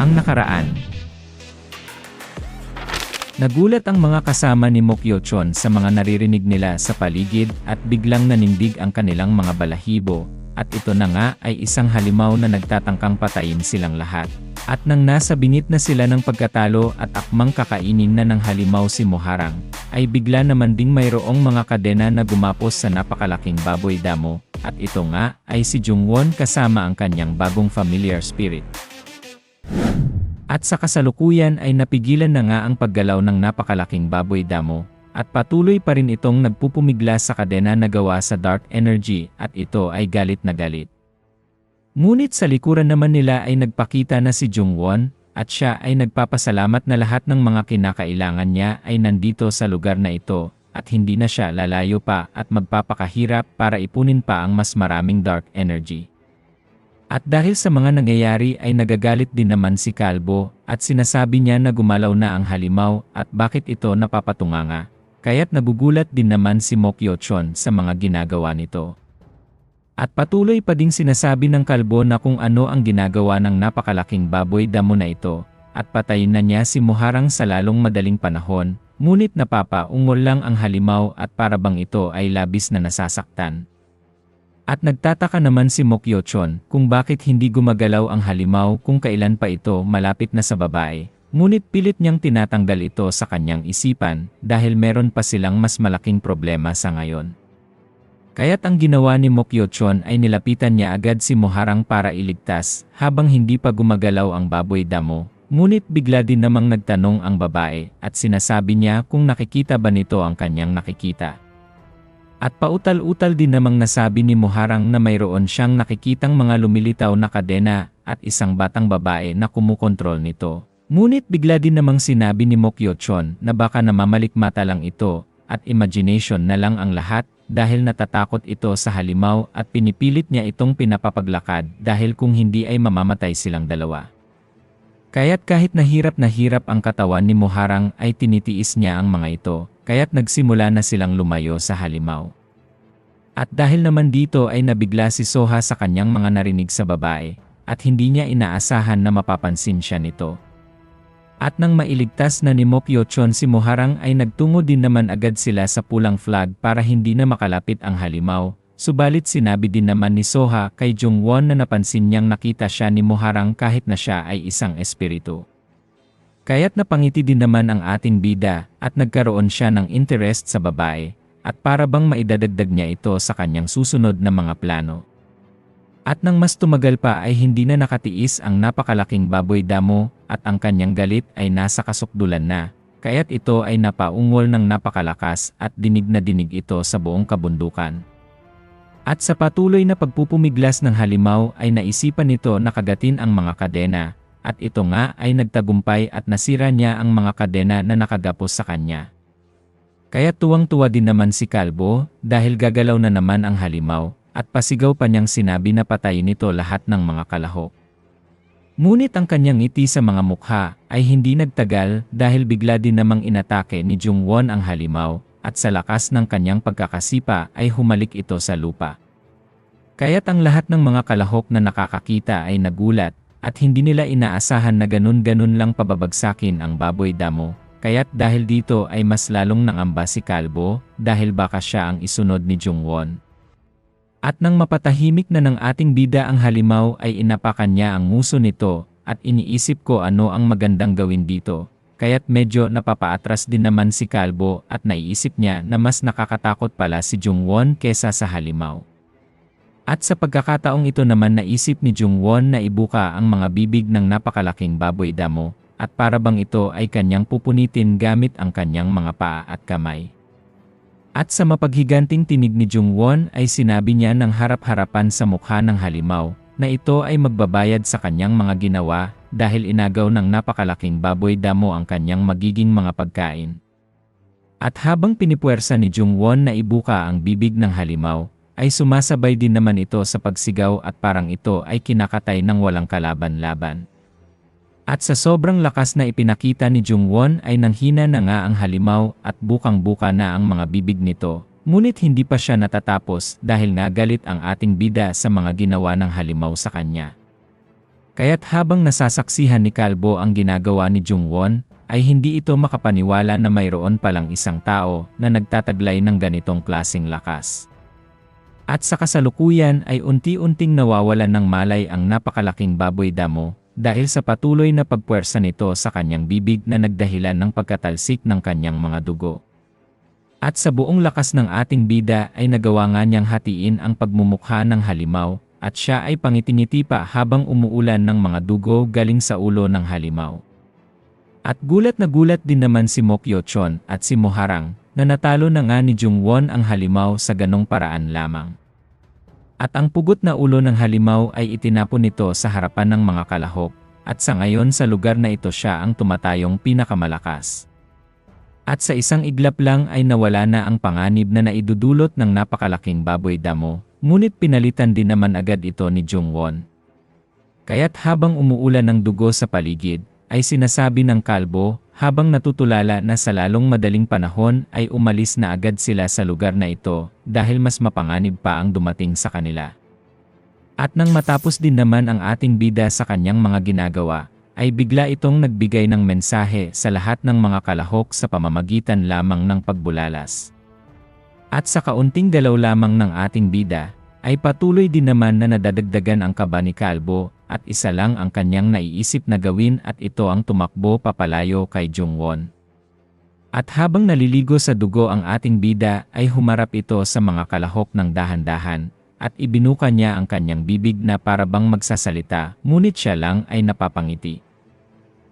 Ang nakaraan. Nagulat ang mga kasama ni Mokyo-chon sa mga naririnig nila sa paligid at biglang nanindig ang kanilang mga balahibo, at ito na nga ay isang halimaw na nagtatangkang patayin silang lahat. At nang nasa bingit na sila ng pagkatalo at akmang kakainin na ng halimaw si Moharang, ay bigla naman ding mayroong mga kadena na gumapos sa napakalaking baboy damo, at ito nga ay si Jungwon kasama ang kanyang bagong familiar spirit. At sa kasalukuyan ay napigilan na nga ang paggalaw ng napakalaking baboy damo, at patuloy pa rin itong nagpupumigla sa kadena na gawa sa dark energy, at ito ay galit na galit. Ngunit sa likuran naman nila ay nagpakita na si Jungwon, at siya ay nagpapasalamat na lahat ng mga kinakailangan niya ay nandito sa lugar na ito, at hindi na siya lalayo pa at magpapakahirap para ipunin pa ang mas maraming dark energy. At dahil sa mga nangyayari ay nagagalit din naman si Kalbo, at sinasabi niya na gumalaw na ang halimaw at bakit ito napapatunganga, kaya't nagugulat din naman si Mokyo-chon sa mga ginagawa nito. At patuloy pa ding sinasabi ng Kalbo na kung ano ang ginagawa ng napakalaking baboy damo na ito, at patayin na niya si Moharang sa lalong madaling panahon, ngunit napapaungol lang ang halimaw at parabang ito ay labis na nasasaktan. At nagtataka naman si Mokyo-chon kung bakit hindi gumagalaw ang halimaw kung kailan pa ito malapit na sa babae, ngunit pilit niyang tinatanggal ito sa kanyang isipan dahil meron pa silang mas malaking problema sa ngayon. Kaya't ang ginawa ni Mokyo-chon ay nilapitan niya agad si Moharang para iligtas habang hindi pa gumagalaw ang baboy damo, ngunit bigla din namang nagtanong ang babae at sinasabi niya kung nakikita ba nito ang kanyang nakikita. At pautal-utal din namang nasabi ni Moharang na mayroon siyang nakikitang mga lumilitaw na kadena at isang batang babae na kumukontrol nito. Ngunit bigla din namang sinabi ni Mokyo-chon na baka namamalikmata lang ito at imagination na lang ang lahat dahil natatakot ito sa halimaw at pinipilit niya itong pinapapaglakad dahil kung hindi ay mamamatay silang dalawa. Kaya't kahit na hirap ang katawan ni Moharang ay tinitiis niya ang mga ito. Kaya't nagsimula na silang lumayo sa halimaw. At dahil naman dito ay nabigla si Soha sa kanyang mga narinig sa babae, at hindi niya inaasahan na mapapansin siya nito. At nang mailigtas na ni Mokyo-chon si Moharang ay nagtungo din naman agad sila sa pulang flag para hindi na makalapit ang halimaw, subalit sinabi din naman ni Soha kay Jungwon na napansin niyang nakita siya ni Moharang kahit na siya ay isang espiritu. Kaya't napangiti din naman ang ating bida at nagkaroon siya ng interest sa babae at para bang maidadagdag niya ito sa kanyang susunod na mga plano. At nang mas tumagal pa ay hindi na nakatiis ang napakalaking baboy damo at ang kanyang galit ay nasa kasukdulan na, kaya't ito ay napaungol ng napakalakas at dinig na dinig ito sa buong kabundukan. At sa patuloy na pagpupumiglas ng halimaw ay naisipan nito na kagatin ang mga kadena. At ito nga ay nagtagumpay at nasira niya ang mga kadena na nakagapos sa kanya. Kaya tuwang-tuwa din naman si Kalbo dahil gagalaw na naman ang halimaw at pasigaw pa niyang sinabi na patayin nito lahat ng mga kalahok. Ngunit ang kanyang ngiti sa mga mukha ay hindi nagtagal dahil bigla din namang inatake ni Jungwon ang halimaw at sa lakas ng kanyang pagkakasipa ay humalik ito sa lupa. Kaya't ang lahat ng mga kalahok na nakakakita ay nagulat. At hindi nila inaasahan na ganun-ganun lang pababagsakin ang baboy damo, kaya't dahil dito ay mas lalong nangamba si Kalbo dahil baka siya ang isunod ni Jungwon. At nang mapatahimik na ng ating bida ang halimaw ay inapakan niya ang nguso nito at iniisip ko ano ang magandang gawin dito, kaya't medyo napapaatras din naman si Kalbo at naiisip niya na mas nakakatakot pala si Jungwon kesa sa halimaw. At sa pagkakataong ito naman naisip ni Jungwon na ibuka ang mga bibig ng napakalaking baboy damo, at para bang ito ay kanyang pupunitin gamit ang kanyang mga paa at kamay. At sa mapaghiganting tinig ni Jungwon ay sinabi niya ng harap-harapan sa mukha ng halimaw, na ito ay magbabayad sa kanyang mga ginawa, dahil inagaw ng napakalaking baboy damo ang kanyang magiging mga pagkain. At habang pinipuwersa ni Jungwon na ibuka ang bibig ng halimaw, ay sumasabay din naman ito sa pagsigaw at parang ito ay kinakatay ng walang kalaban-laban. At sa sobrang lakas na ipinakita ni Jungwon ay nanghina na nga ang halimaw at bukang-buka na ang mga bibig nito, ngunit hindi pa siya natatapos dahil nagalit ang ating bida sa mga ginawa ng halimaw sa kanya. Kaya't habang nasasaksihan ni Kalbo ang ginagawa ni Jungwon, ay hindi ito makapaniwala na mayroon palang isang tao na nagtataglay ng ganitong klaseng lakas. At sa kasalukuyan ay unti-unting nawawalan ng malay ang napakalaking baboy damo dahil sa patuloy na pagpuwersa nito sa kanyang bibig na nagdahilan ng pagkatalsik ng kanyang mga dugo. At sa buong lakas ng ating bida ay nagawa nga niyang hatiin ang pagmumukha ng halimaw, at siya ay pangitingiti pa habang umuulan ng mga dugo galing sa ulo ng halimaw. At gulat na gulat din naman si Mokyo-chon at si Moharang na natalo na nga ni Jungwon ang halimaw sa ganong paraan lamang. At ang pugot na ulo ng halimaw ay itinapon nito sa harapan ng mga kalahok, at sa ngayon sa lugar na ito siya ang tumatayong pinakamalakas. At sa isang iglap lang ay nawala na ang panganib na naidudulot ng napakalaking baboy damo, ngunit pinalitan din naman agad ito ni Jungwon. Kaya't habang umuulan ng dugo sa paligid, ay sinasabi ng kalbo, habang natutulala na sa lalong madaling panahon ay umalis na agad sila sa lugar na ito dahil mas mapanganib pa ang dumating sa kanila. At nang matapos din naman ang ating bida sa kanyang mga ginagawa, ay bigla itong nagbigay ng mensahe sa lahat ng mga kalahok sa pamamagitan lamang ng pagbulalas. At sa kaunting galaw lamang ng ating bida, ay patuloy din naman na nadadagdagan ang kaba ni Kalbo, at isa lang ang kanyang naiisip na gawin at ito ang tumakbo papalayo kay Jungwon. At habang naliligo sa dugo ang ating bida ay humarap ito sa mga kalahok ng dahan-dahan, at ibinuka niya ang kanyang bibig na para bang magsasalita, ngunit siya lang ay napapangiti.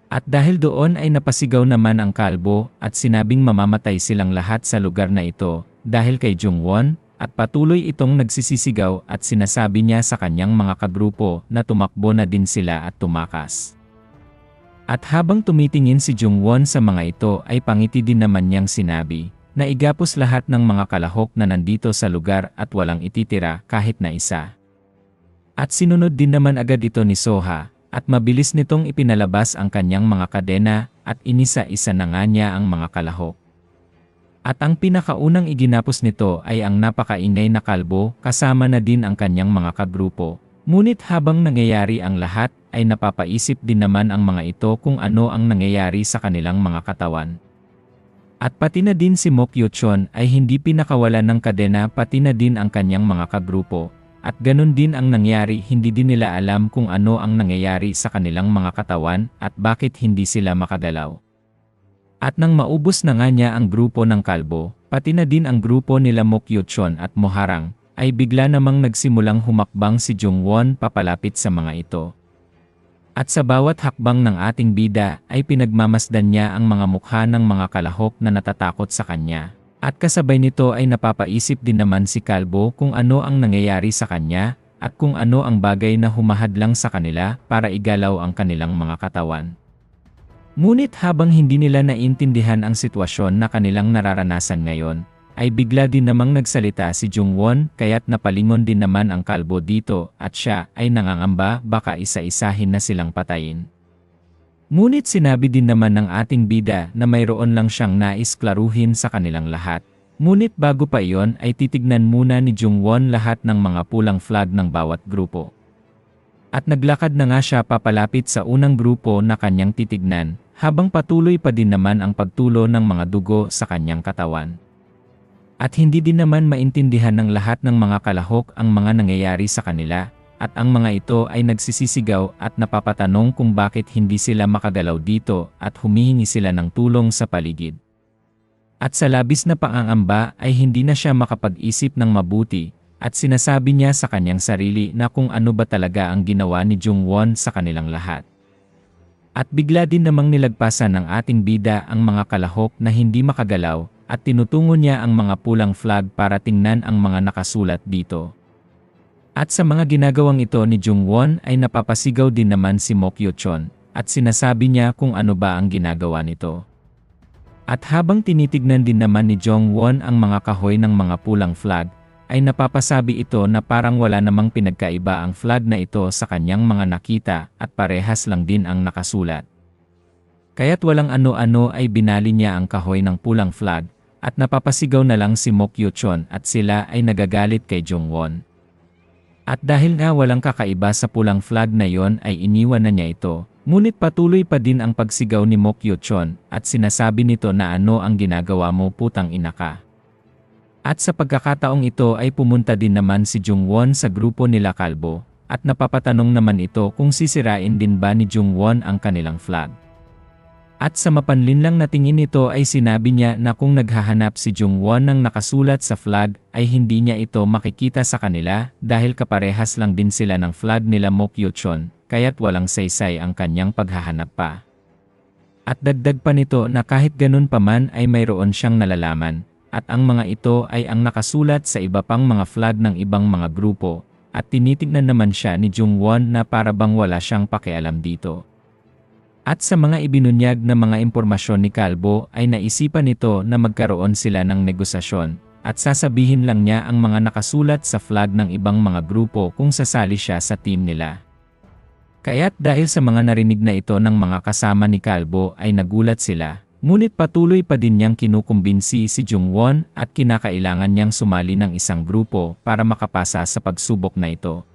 At dahil doon ay napasigaw naman ang kalbo at sinabing mamamatay silang lahat sa lugar na ito dahil kay Jungwon, at patuloy itong nagsisisigaw at sinasabi niya sa kanyang mga kagrupo na tumakbo na din sila at tumakas. At habang tumitingin si Jungwon sa mga ito ay pangiti din naman niyang sinabi na igapos lahat ng mga kalahok na nandito sa lugar at walang ititira kahit na isa. At sinunod din naman agad ito ni Soha, at mabilis nitong ipinalabas ang kanyang mga kadena at inisa-isa na nga niya ang mga kalahok. At ang pinakaunang iginapos nito ay ang napakaingay na kalbo kasama na din ang kanyang mga kagrupo. Ngunit habang nangyayari ang lahat ay napapaisip din naman ang mga ito kung ano ang nangyayari sa kanilang mga katawan. At pati na din si Mokyo-chon ay hindi pinakawalan ng kadena pati na din ang kanyang mga kagrupo. At ganun din ang nangyari, hindi din nila alam kung ano ang nangyayari sa kanilang mga katawan at bakit hindi sila makagalaw. At nang maubos na nga niya ang grupo ng kalbo, pati na din ang grupo nila Mokyo-chon at Moharang, ay bigla namang nagsimulang humakbang si Jungwon papalapit sa mga ito. At sa bawat hakbang ng ating bida ay pinagmamasdan niya ang mga mukha ng mga kalahok na natatakot sa kanya. At kasabay nito ay napapaisip din naman si Kalbo kung ano ang nangyayari sa kanya at kung ano ang bagay na humahadlang sa kanila para igalaw ang kanilang mga katawan. Ngunit habang hindi nila naintindihan ang sitwasyon na kanilang nararanasan ngayon, ay bigla din namang nagsalita si Jungwon kaya't napalingon din naman ang kalbo dito at siya ay nangangamba baka isa-isahin na silang patayin. Ngunit sinabi din naman ng ating bida na mayroon lang siyang nais klaruhin sa kanilang lahat. Ngunit bago pa iyon ay titignan muna ni Jungwon lahat ng mga pulang flag ng bawat grupo. At naglakad na nga siya papalapit sa unang grupo na kanyang titignan, habang patuloy pa din naman ang pagtulo ng mga dugo sa kanyang katawan. At hindi din naman maintindihan ng lahat ng mga kalahok ang mga nangyayari sa kanila, at ang mga ito ay nagsisisigaw at napapatanong kung bakit hindi sila makagalaw dito at humihingi sila ng tulong sa paligid. At sa labis na pangangamba ay hindi na siya makapag-isip ng mabuti, at sinasabi niya sa kanyang sarili na kung ano ba talaga ang ginawa ni Jungwon sa kanilang lahat. At bigla din namang nilagpasan ng ating bida ang mga kalahok na hindi makagalaw at tinutungo niya ang mga pulang flag para tingnan ang mga nakasulat dito. At sa mga ginagawang ito ni Jungwon ay napapasigaw din naman si Mokyo-chon at sinasabi niya kung ano ba ang ginagawa nito. At habang tinitignan din naman ni Jungwon ang mga kahoy ng mga pulang flag, ay napapasabi ito na parang wala namang pinagkaiba ang flag na ito sa kanyang mga nakita at parehas lang din ang nakasulat. Kaya't walang ano-ano ay binali niya ang kahoy ng pulang flag at napapasigaw na lang si Mokyo-chon at sila ay nagagalit kay Jungwon. At dahil nga walang kakaiba sa pulang flag na yon ay iniwan na niya ito. Ngunit patuloy pa din ang pagsigaw ni Mokyo-chon at sinasabi nito na ano ang ginagawa mo, putang ina ka. At sa pagkakataong ito ay pumunta din naman si Jungwon sa grupo nila kalbo at napapatanong naman ito kung sisirain din ba ni Jungwon ang kanilang flag. At sa mapanlinlang na tingin nito ay sinabi niya na kung naghahanap si Jungwon ng nakasulat sa flag ay hindi niya ito makikita sa kanila dahil kaparehas lang din sila ng flag nila Mokyo-chon, kaya't walang saysay ang kanyang paghahanap pa. At dagdag pa nito na kahit ganun pa man ay mayroon siyang nalalaman, at ang mga ito ay ang nakasulat sa iba pang mga flag ng ibang mga grupo, at tinitignan naman siya ni Jungwon na para bang wala siyang pakialam dito. At sa mga ibinunyag na mga impormasyon ni Kalbo ay naisipan nito na magkaroon sila ng negosasyon at sasabihin lang niya ang mga nakasulat sa flag ng ibang mga grupo kung sasali siya sa team nila. Kaya't dahil sa mga narinig na ito ng mga kasama ni Kalbo ay nagulat sila, ngunit patuloy pa din niyang kinukumbinsi si Jungwon at kinakailangan niyang sumali ng isang grupo para makapasa sa pagsubok na ito.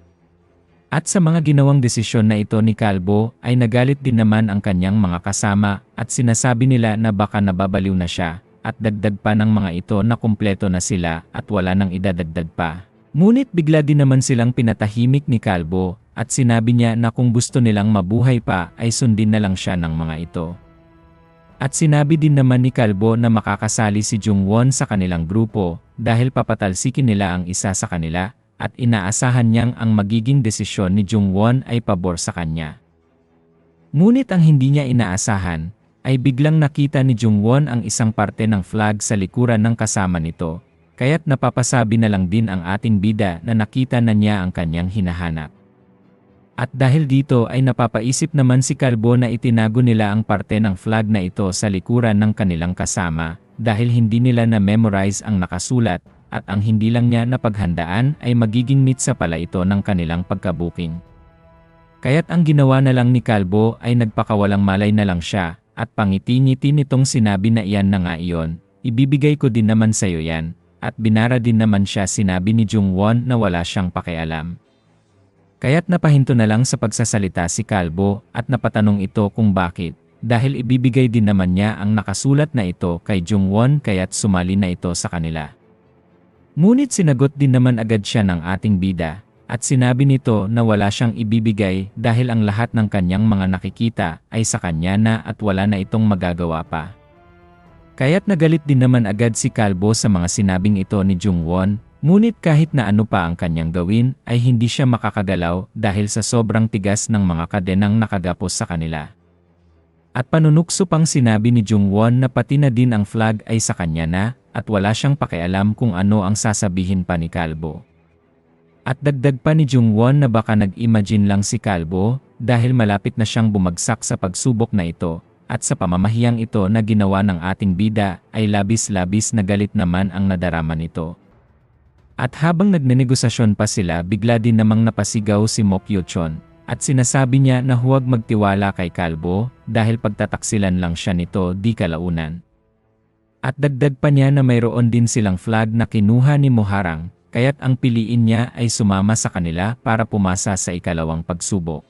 At sa mga ginawang desisyon na ito ni Kalbo ay nagalit din naman ang kanyang mga kasama at sinasabi nila na baka nababaliw na siya at dagdag pa ng mga ito na kumpleto na sila at wala nang idadagdag pa. Ngunit bigla din naman silang pinatahimik ni Kalbo at sinabi niya na kung gusto nilang mabuhay pa ay sundin na lang siya ng mga ito. At sinabi din naman ni Kalbo na makakasali si Jungwon sa kanilang grupo dahil papatalsikin nila ang isa sa kanila. At inaasahan niyang ang magiging desisyon ni Jungwon ay pabor sa kanya. Ngunit ang hindi niya inaasahan, ay biglang nakita ni Jungwon ang isang parte ng flag sa likuran ng kasama nito, kaya't napapasabi na lang din ang ating bida na nakita na niya ang kanyang hinahanap. At dahil dito ay napapaisip naman si Kalbo na itinago nila ang parte ng flag na ito sa likuran ng kanilang kasama, dahil hindi nila na-memorize ang nakasulat, at ang hindi lang niya napaghandaan ay magiging mitsa pala ito ng kanilang pagkabuking. Kaya't ang ginawa na lang ni Kalbo ay nagpakawalang malay na lang siya, at pangiti-ngiti nitong sinabi na iyan na nga iyon, ibibigay ko din naman sa'yo yan, at binara din naman siya. Sinabi ni Jungwon na wala siyang pakialam. Kaya't napahinto na lang sa pagsasalita si Kalbo at napatanong ito kung bakit, dahil ibibigay din naman niya ang nakasulat na ito kay Jungwon kaya't sumali na ito sa kanila. Ngunit sinagot din naman agad siya ng ating bida, at sinabi nito na wala siyang ibibigay dahil ang lahat ng kanyang mga nakikita ay sa kanya na at wala na itong magagawa pa. Kaya't nagalit din naman agad si Kalbo sa mga sinabing ito ni Jungwon, ngunit kahit na ano pa ang kanyang gawin ay hindi siya makakagalaw dahil sa sobrang tigas ng mga kadenang nakagapos sa kanila. At panunukso pang sinabi ni Jungwon na pati na din ang flag ay sa kanya na, at wala siyang pakialam kung ano ang sasabihin pa ni Kalbo. At dagdag pa ni Jungwon na baka nag-imagine lang si Kalbo dahil malapit na siyang bumagsak sa pagsubok na ito, at sa pamamahiyang ito na ginawa ng ating bida ay labis-labis na galit naman ang nadarama nito. At habang nagnenegosasyon pa sila bigla din namang napasigaw si Mokyo-chon, at sinasabi niya na huwag magtiwala kay Kalbo dahil pagtataksilan lang siya nito di kalaunan. At dagdag pa niya na mayroon din silang flag na kinuha ni Moharang, kaya't ang piliin niya ay sumama sa kanila para pumasa sa ikalawang pagsubok.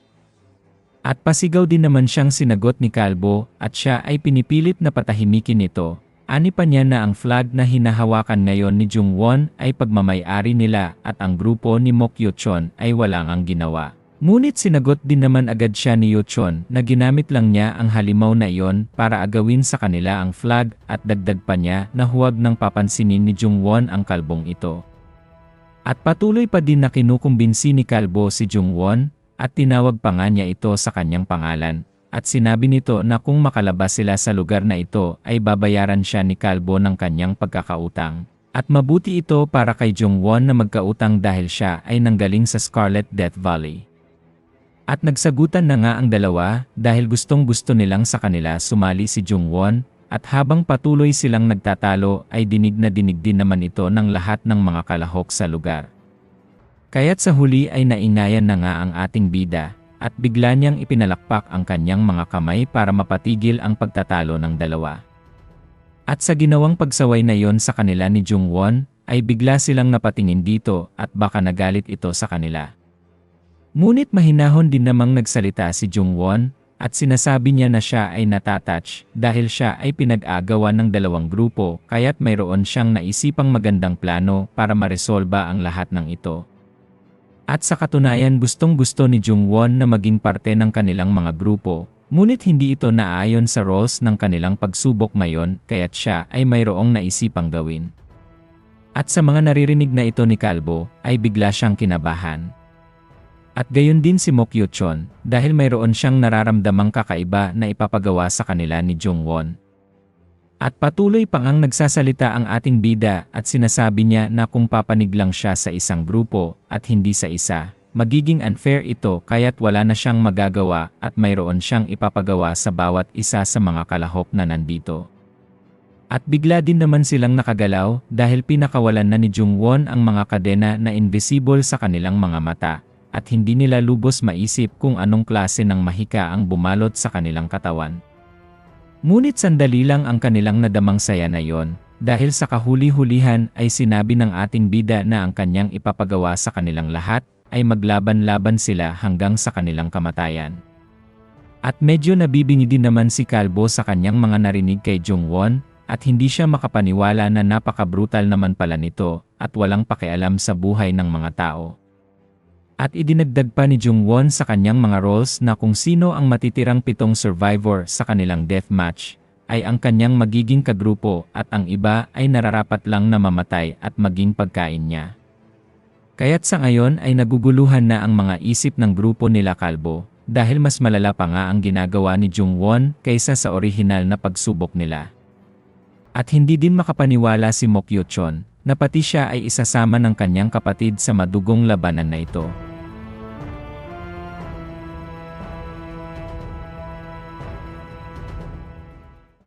At pasigaw din naman siyang sinagot ni Kalbo at siya ay pinipilit na patahimikin nito. Ani pa niya na ang flag na hinahawakan ngayon ni Jungwon ay pagmamay-ari nila at ang grupo ni Mokyo-chon ay walang ang ginawa. Ngunit sinagot din naman agad siya ni Yo-chon na ginamit lang niya ang halimaw na iyon para agawin sa kanila ang flag at dagdag pa niya na huwag nang papansinin ni Jungwon ang kalbong ito. At patuloy pa din na kinukumbinsi ni Kalbo si Jungwon at tinawag pa nga niya ito sa kanyang pangalan at sinabi nito na kung makalabas sila sa lugar na ito ay babayaran siya ni Kalbo ng kanyang pagkakautang. At mabuti ito para kay Jungwon na magkautang dahil siya ay nanggaling sa Scarlet Death Valley. At nagsagutan na nga ang dalawa dahil gustong-gusto nilang sa kanila sumali si Jungwon at habang patuloy silang nagtatalo ay dinig na dinig din naman ito ng lahat ng mga kalahok sa lugar. Kaya't sa huli ay naingayan na nga ang ating bida at bigla niyang ipinalakpak ang kanyang mga kamay para mapatigil ang pagtatalo ng dalawa. At sa ginawang pagsaway na yon sa kanila ni Jungwon ay bigla silang napatingin dito at baka nagalit ito sa kanila. Ngunit mahinahon din namang nagsalita si Jungwon at sinasabi niya na siya ay natatouch dahil siya ay pinag-agawan ng dalawang grupo kaya't mayroon siyang naisipang magandang plano para maresolba ang lahat ng ito. At sa katunayan gustong-gusto ni Jungwon na maging parte ng kanilang mga grupo, ngunit hindi ito naayon sa roles ng kanilang pagsubok ngayon kaya't siya ay mayroong naisipang gawin. At sa mga naririnig na ito ni Kalbo, ay bigla siyang kinabahan. At gayon din si Mokyo-chon dahil mayroon siyang nararamdamang kakaiba na ipapagawa sa kanila ni Jungwon. At patuloy pang ang nagsasalita ang ating bida at sinasabi niya na kung papanig lang siya sa isang grupo at hindi sa isa, magiging unfair ito kaya't wala na siyang magagawa at mayroon siyang ipapagawa sa bawat isa sa mga kalahok na nandito. At bigla din naman silang nakagalaw dahil pinakawalan na ni Jungwon ang mga kadena na invisible sa kanilang mga mata. At hindi nila lubos maisip kung anong klase ng mahika ang bumalot sa kanilang katawan. Ngunit sandali lang ang kanilang nadamang saya na yon, dahil sa kahuli-hulihan ay sinabi ng ating bida na ang kanyang ipapagawa sa kanilang lahat ay maglaban-laban sila hanggang sa kanilang kamatayan. At medyo nabibingi din naman si Kalbo sa kanyang mga narinig kay Jungwon at hindi siya makapaniwala na napaka-brutal naman pala nito at walang pakialam sa buhay ng mga tao. At idinagdag pa ni Jungwon sa kanyang mga roles na kung sino ang matitirang 7 survivor sa kanilang deathmatch, ay ang kanyang magiging kagrupo at ang iba ay nararapat lang na mamatay at maging pagkain niya. Kaya't sa ngayon ay naguguluhan na ang mga isip ng grupo nila Kalbo, dahil mas malala pa nga ang ginagawa ni Jungwon kaysa sa orihinal na pagsubok nila. At hindi din makapaniwala si Mokyo-chon, na pati siya ay isasama ng kanyang kapatid sa madugong labanan na ito.